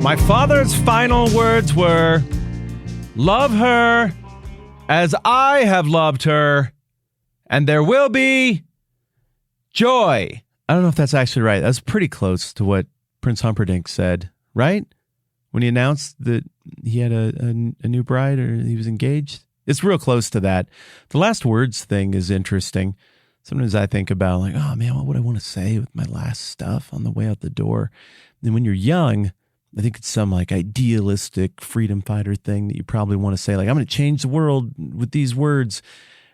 My father's final words were, love her as I have loved her, and there will be joy. I don't know if that's actually right. That's pretty close to what Prince Humperdinck said, right? When he announced that he had a new bride or he was engaged. It's real close to that. The last words thing is interesting. Sometimes I think about like, oh man, what would I want to say with my last stuff on the way out the door? And when you're young, I think it's some like idealistic freedom fighter thing that you probably want to say, like, I'm going to change the world with these words.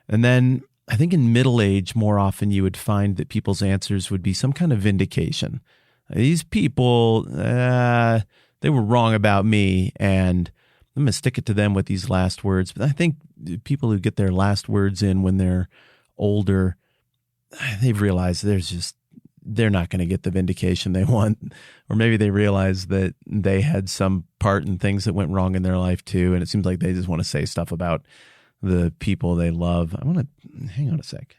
And then I think in middle age, more often you would find that people's answers would be some kind of vindication. These people, they were wrong about me, and I'm going to stick it to them with these last words. But I think people who get their last words in when they're older, they've realized they're not going to get the vindication they want. Or maybe they realize that they had some part in things that went wrong in their life too. And it seems like they just want to say stuff about the people they love. I want to, hang on a sec.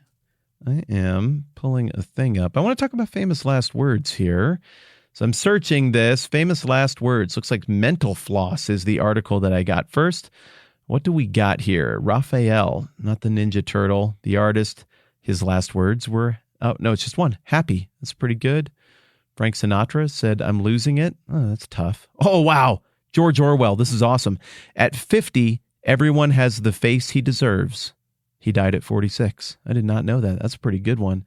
I am pulling a thing up. I want to talk about famous last words here. So I'm searching this. Famous last words. Looks like Mental Floss is the article that I got first. What do we got here? Raphael, not the Ninja Turtle, the artist. His last words were, oh, no, it's just one. Happy. That's pretty good. Frank Sinatra said, I'm losing it. Oh, that's tough. Oh, wow. George Orwell. This is awesome. At 50, everyone has the face he deserves. He died at 46. I did not know that. That's a pretty good one.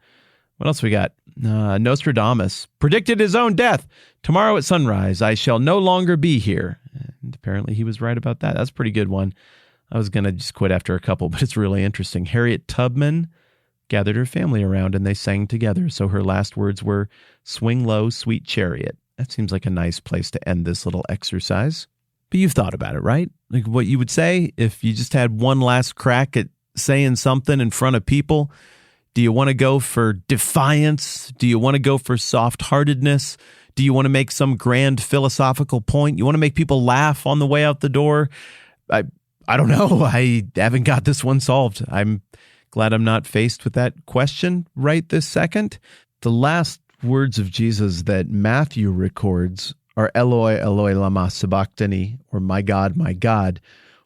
What else we got? Nostradamus predicted his own death. Tomorrow at sunrise, I shall no longer be here. And apparently he was right about that. That's a pretty good one. I was going to just quit after a couple, but it's really interesting. Harriet Tubman gathered her family around and they sang together. So her last words were, swing low, sweet chariot. That seems like a nice place to end this little exercise. But you've thought about it, right? Like what you would say if you just had one last crack at saying something in front of people. Do you want to go for defiance? Do you want to go for soft-heartedness? Do you want to make some grand philosophical point? You want to make people laugh on the way out the door? I don't know. I haven't got this one solved. I'm glad I'm not faced with that question right this second. The last words of Jesus that Matthew records are Eloi, Eloi, lama sabachthani, or my God,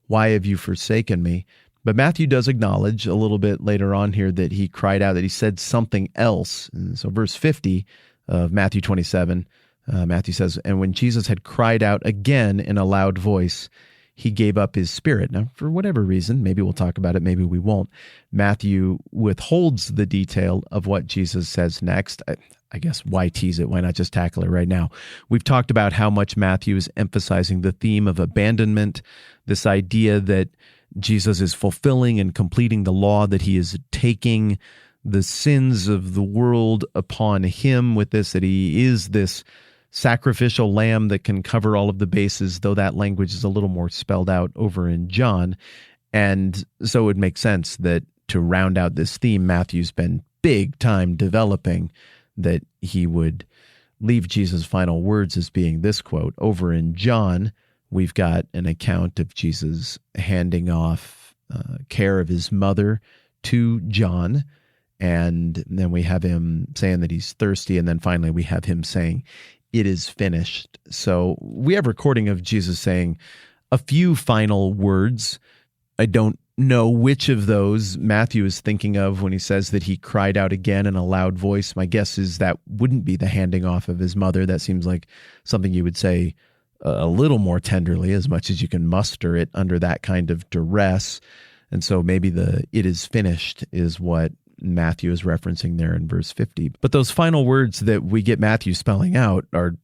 why have you forsaken me? But Matthew does acknowledge a little bit later on here that he cried out, that he said something else. And so verse 50 of Matthew 27, Matthew says, and when Jesus had cried out again in a loud voice, he gave up his spirit. Now, for whatever reason, maybe we'll talk about it, maybe we won't, Matthew withholds the detail of what Jesus says next. I guess why tease it? Why not just tackle it right now? We've talked about how much Matthew is emphasizing the theme of abandonment, this idea that Jesus is fulfilling and completing the law, that he is taking the sins of the world upon him with this, that he is this sacrificial lamb that can cover all of the bases, though that language is a little more spelled out over in John. And so it would make sense that to round out this theme, Matthew's been big time developing, that he would leave Jesus' final words as being this quote. Over in John, we've got an account of Jesus handing off care of his mother to John, and then we have him saying that he's thirsty, and then finally we have him saying, it is finished. So we have recording of Jesus saying a few final words. I don't know which of those Matthew is thinking of when he says that he cried out again in a loud voice. My guess is that wouldn't be the handing off of his mother. That seems like something you would say a little more tenderly, as much as you can muster it under that kind of duress. And so maybe the it is finished is what Matthew is referencing there in verse 50. But those final words that we get Matthew spelling out are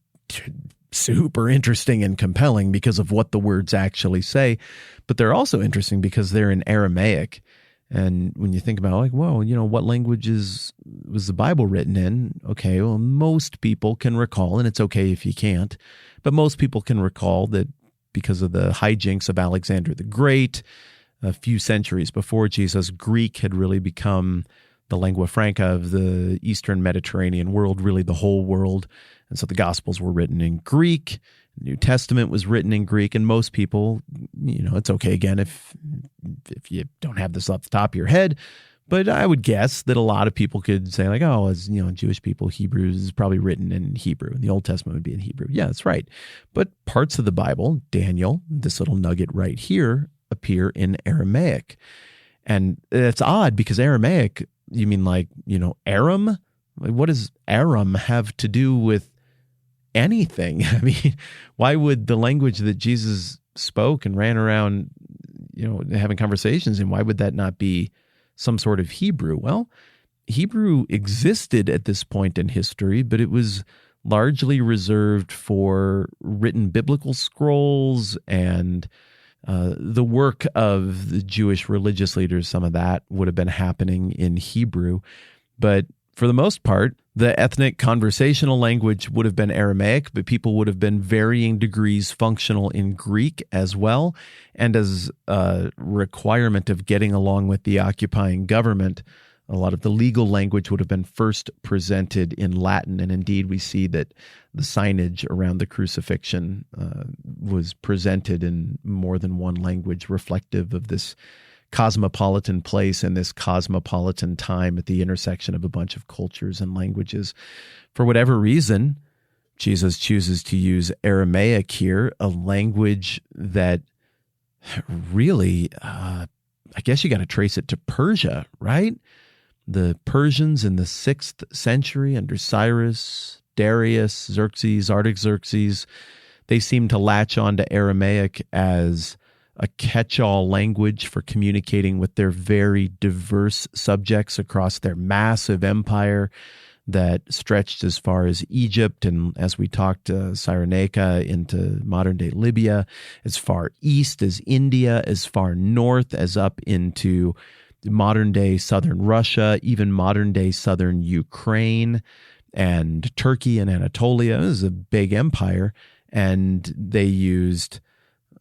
super interesting and compelling because of what the words actually say. But they're also interesting because they're in Aramaic. And when you think about like, whoa, what languages was the Bible written in? Okay, well, most people can recall, and it's okay if you can't, but most people can recall that because of the hijinks of Alexander the Great, a few centuries before Jesus, Greek had really become the lingua franca of the Eastern Mediterranean world, really the whole world. And so the Gospels were written in Greek. The New Testament was written in Greek, and most people, it's okay again if you don't have this off the top of your head. But I would guess that a lot of people could say like, oh, as Jewish people, Hebrew is probably written in Hebrew. And the Old Testament would be in Hebrew. Yeah, that's right. But parts of the Bible, Daniel, this little nugget right here, appear in Aramaic. And it's odd because Aramaic, you mean like, Aram? What does Aram have to do with anything? I mean, why would the language that Jesus spoke and ran around, having conversations in, why would that not be some sort of Hebrew? Well, Hebrew existed at this point in history, but it was largely reserved for written biblical scrolls and the work of the Jewish religious leaders. Some of that would have been happening in Hebrew. But for the most part, the ethnic conversational language would have been Aramaic, but people would have been varying degrees functional in Greek as well. And as a requirement of getting along with the occupying government, a lot of the legal language would have been first presented in Latin. And indeed, we see that the signage around the crucifixion was presented in more than one language, reflective of this cosmopolitan place and this cosmopolitan time at the intersection of a bunch of cultures and languages. For whatever reason, Jesus chooses to use Aramaic here, a language that really, I guess you got to trace it to Persia, right? The Persians in the 6th century under Cyrus, Darius, Xerxes, Artaxerxes, they seem to latch on to Aramaic as a catch-all language for communicating with their very diverse subjects across their massive empire that stretched as far as Egypt and, as we talked, Cyrenaica into modern-day Libya, as far east as India, as far north as up into modern-day southern Russia, even modern-day southern Ukraine and Turkey and Anatolia. This is a big empire, and they used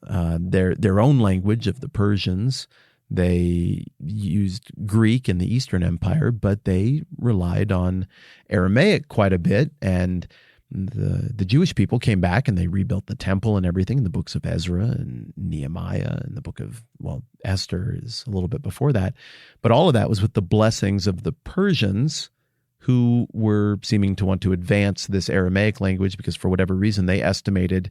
their own language of the Persians. They used Greek in the Eastern Empire, but they relied on Aramaic quite a bit. And the Jewish people came back and they rebuilt the temple and everything in the books of Ezra and Nehemiah and the book of, Esther is a little bit before that. But all of that was with the blessings of the Persians, who were seeming to want to advance this Aramaic language because for whatever reason they estimated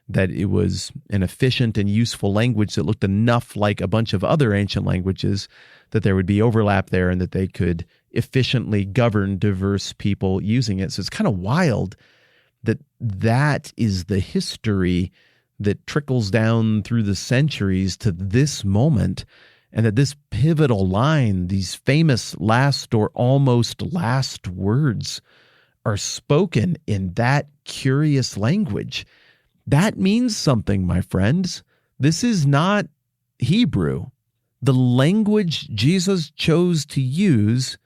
that it was an efficient and useful language that looked enough like a bunch of other ancient languages that there would be overlap there and that they could efficiently govern diverse people using it. So it's kind of wild that that is the history that trickles down through the centuries to this moment, and that this pivotal line, these famous last or almost last words, are spoken in that curious language. That means something, my friends. This is not Hebrew. The language Jesus chose to use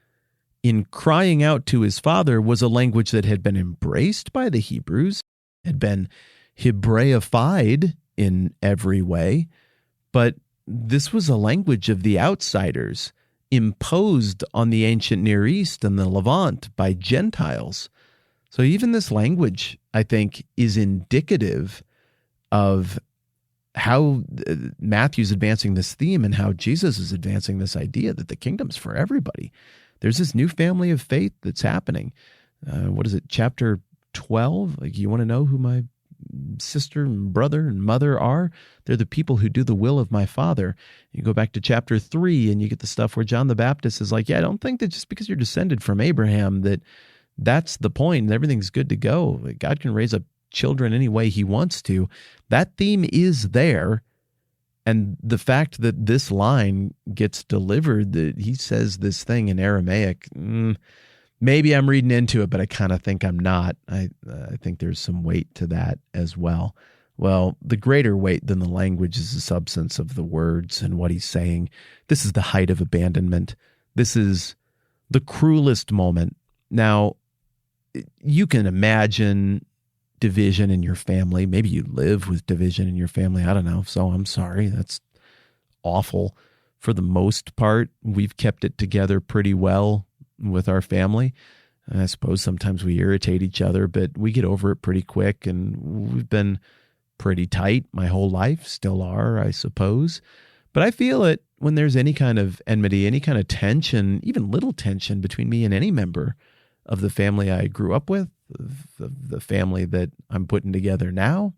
in crying out to his Father was a language that had been embraced by the Hebrews, had been Hebraified in every way, but this was a language of the outsiders, imposed on the ancient Near East and the Levant by Gentiles. So even this language, I think, is indicative of how Matthew's advancing this theme and how Jesus is advancing this idea that the kingdom's for everybody. There's this new family of faith that's happening. What is it, chapter 12? Like, you want to know who my sister and brother and mother are? They're the people who do the will of my Father. You go back to chapter 3 and you get the stuff where John the Baptist is like, yeah, I don't think that just because you're descended from Abraham that's the point and everything's good to go. God can raise up children any way he wants to. That theme is there. And the fact that this line gets delivered, that he says this thing in Aramaic, maybe I'm reading into it, but I kind of think I'm not. I think there's some weight to that as well. Well, the greater weight than the language is the substance of the words and what he's saying. This is the height of abandonment. This is the cruelest moment. Now, you can imagine division in your family. Maybe you live with division in your family. I don't know. So I'm sorry. That's awful. For the most part, we've kept it together pretty well with our family. And I suppose sometimes we irritate each other, but we get over it pretty quick. And we've been pretty tight my whole life, still are, I suppose. But I feel it when there's any kind of enmity, any kind of tension, even little tension between me and any member of the family I grew up with, the family that I'm putting together now.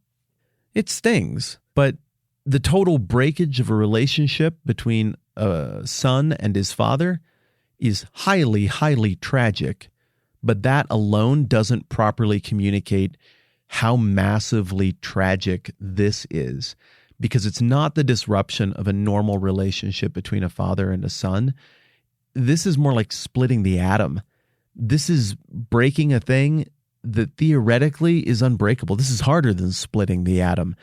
It stings. But the total breakage of a relationship between a son and his father is highly, highly tragic. But that alone doesn't properly communicate how massively tragic this is, because it's not the disruption of a normal relationship between a father and a son. This is more like splitting the atom. This is breaking a thing that theoretically is unbreakable. This is harder than splitting the atom.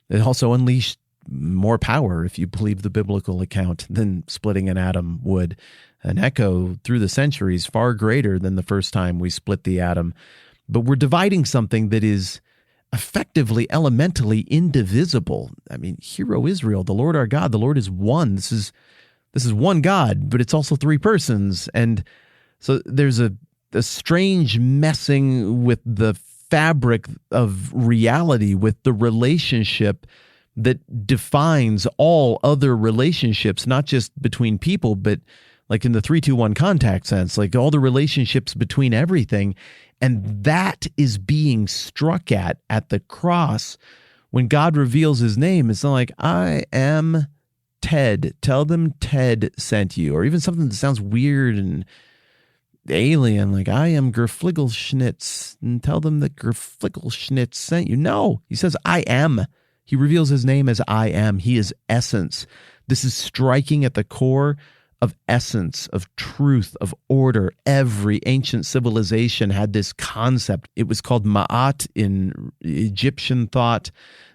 It also unleashed more power, if you believe the biblical account, than splitting an atom would. An echo through the centuries far greater than the first time we split the atom. But we're dividing something that is effectively, elementally indivisible. I mean, hear, O Israel, the Lord our God, the Lord is one. This is one God, but it's also three persons. And so there's a strange messing with the fabric of reality, with the relationship that defines all other relationships, not just between people, but like in the 3-2-1 contact sense, like all the relationships between everything. And that is being struck at the cross. When God reveals his name, it's not like, I am Ted. Tell them Ted sent you. Or even something that sounds weird and alien, like, I am Gerfligelschnitz, and tell them that Gerfligelschnitz sent you. No, he says, I am. He reveals his name as I am. He is essence. This is striking at the core of essence, of truth, of order. Every ancient civilization had this concept. It was called MATT in Egyptian thought.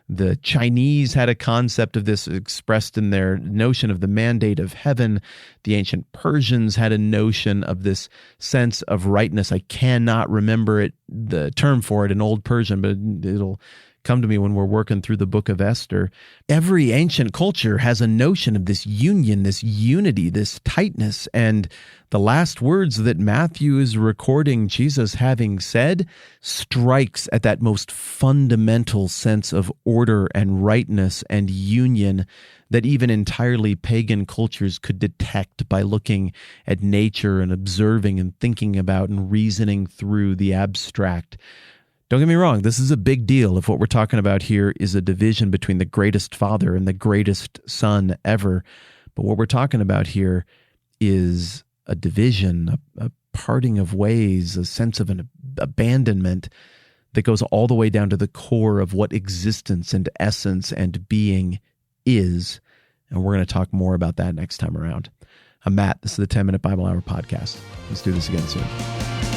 The Chinese had a concept of this expressed in their notion of the mandate of heaven. The ancient Persians had a notion of this sense of rightness. I cannot remember the term for it in Old Persian, but it'll come to me when we're working through the book of Esther. Every ancient culture has a notion of this union, this unity, this tightness. And the last words that Matthew is recording Jesus having said strikes at that most fundamental sense of order and rightness and union that even entirely pagan cultures could detect by looking at nature and observing and thinking about and reasoning through the abstract. Don't get me wrong, this is a big deal if what we're talking about here is a division between the greatest father and the greatest son ever. But what we're talking about here is a division, a parting of ways, a sense of an abandonment that goes all the way down to the core of what existence and essence and being is. And we're going to talk more about that next time around. I'm Matt. This is the 10-Minute Bible Hour podcast. Let's do this again soon.